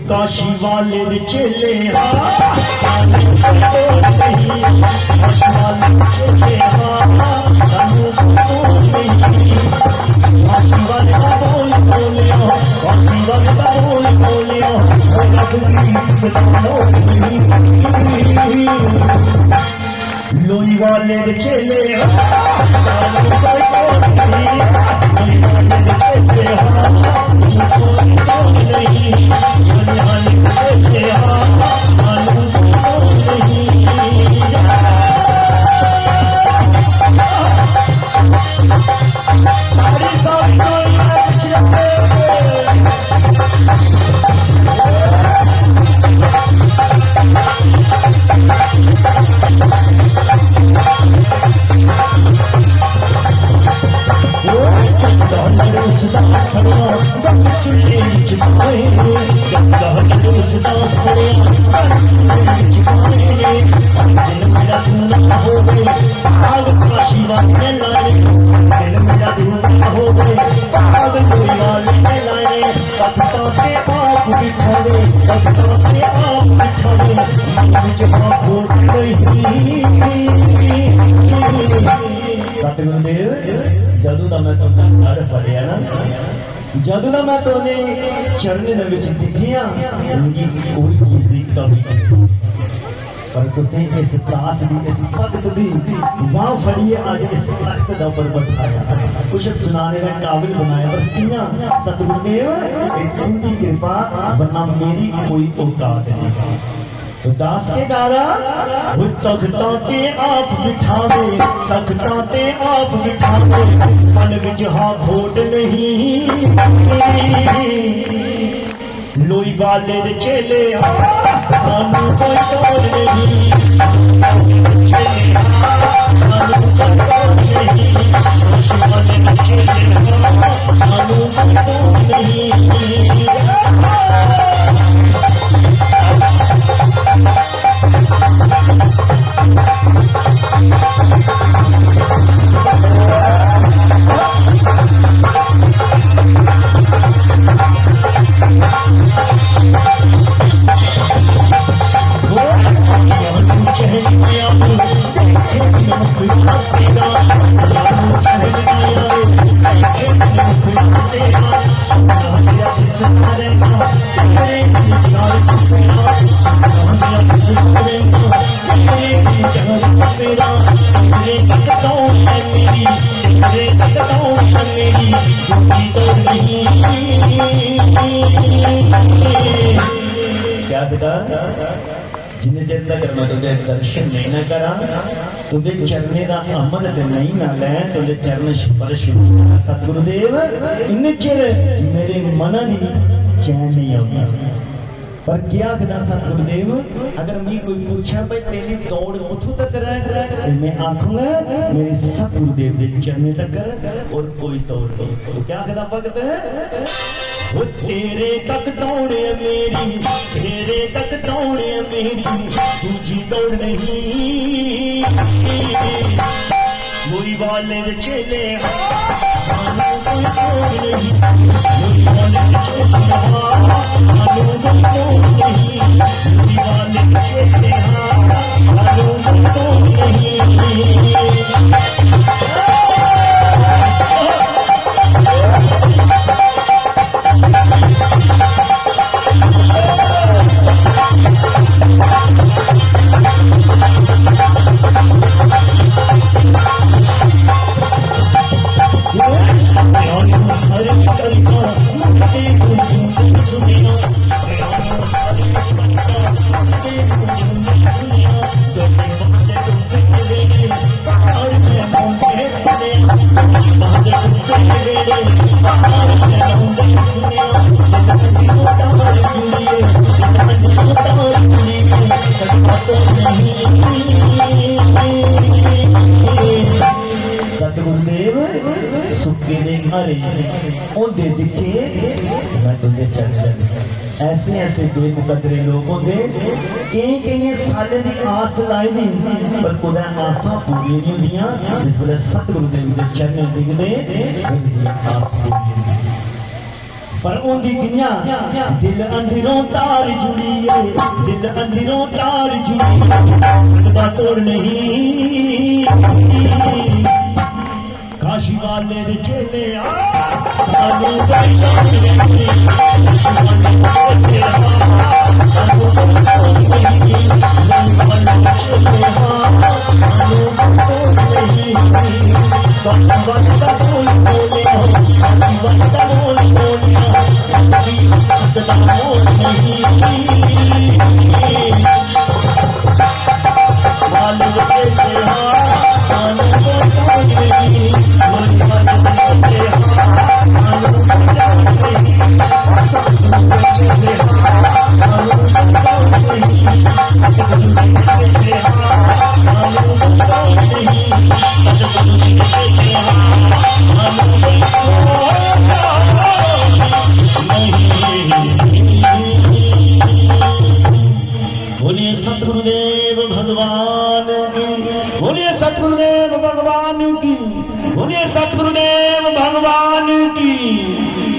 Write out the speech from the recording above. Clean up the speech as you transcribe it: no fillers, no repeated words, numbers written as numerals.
काशी वाले चले लोई वाले चले जदू का मैं घर फड़िया ना जदू का मैं तुमने चरण दिखिया कोई चीज की कमी पर तुझे इस दास की इस भगत की वाह फड़िए आज इस तख्त का उपर बैठाया कुछ सुनाने का काबिल बनाया पर किया सतगुरुदेव उनकी कृपा वरना मेरी कोई औकात नहीं। तो दास के दादा वो तख्ता ते आप बिठावे तख्ता ते आप बिठावे मन विच हाथ घोट नहीं लोई वाले दे चले सानू कोई तोड़ नहीं सानू कोई तोड़ नहीं वाले दे चले सानू कोई तोड़ नहीं। क्या बेटा जिन्हें चेर तक मैं तुझे दर्शन नहीं न करा तुझे चरने का अमल नहीं ना लै तुझे चरण स्पर्श सतगुरुदेव इन चिर मेरे मन की चैन नहीं आती पर क्या कदा सतगुरुदेव अगर मैं कोई पूछा भाई तेरी दौड़ उथों तक रह मैं आखूंगा मेरे सतगुरुदेव के चरने तक और कोई दौड़ नहीं। तो क्या कदा भगत है वो तेरे तक दौड़े मेरी तेरे तक दौड़े मेरी दूजी दौड़ नहीं लोई वाले चले कोई दौड़ नहीं लोई वाले चले कोई दौड़ नहीं लोई वाले चले कोई दौड़ नहीं। सतगुरुदेव सुखे दे घरे ओंदे दिखे मैं तुझे चल ऐसे ऐसे बेमुकदरे लोग होंगे कई साले की आस लाई दी पर कुछ आसा पूरी नहीं होंदियां जिस वेले सतगुरु देव के चरण डिगदे आस पूरी पर उनकी कियां दिल अंदरों तार जुड़ी है दिल अंदरों तार जुड़ी सकदा तोड़ नहीं काशी वाले दे चेले सानू चाहिए बोलिए सतगुरुदेव भगवान की बोलिए सतगुरुदेव भगवान की बोलिए सतगुरुदेव भगवान की।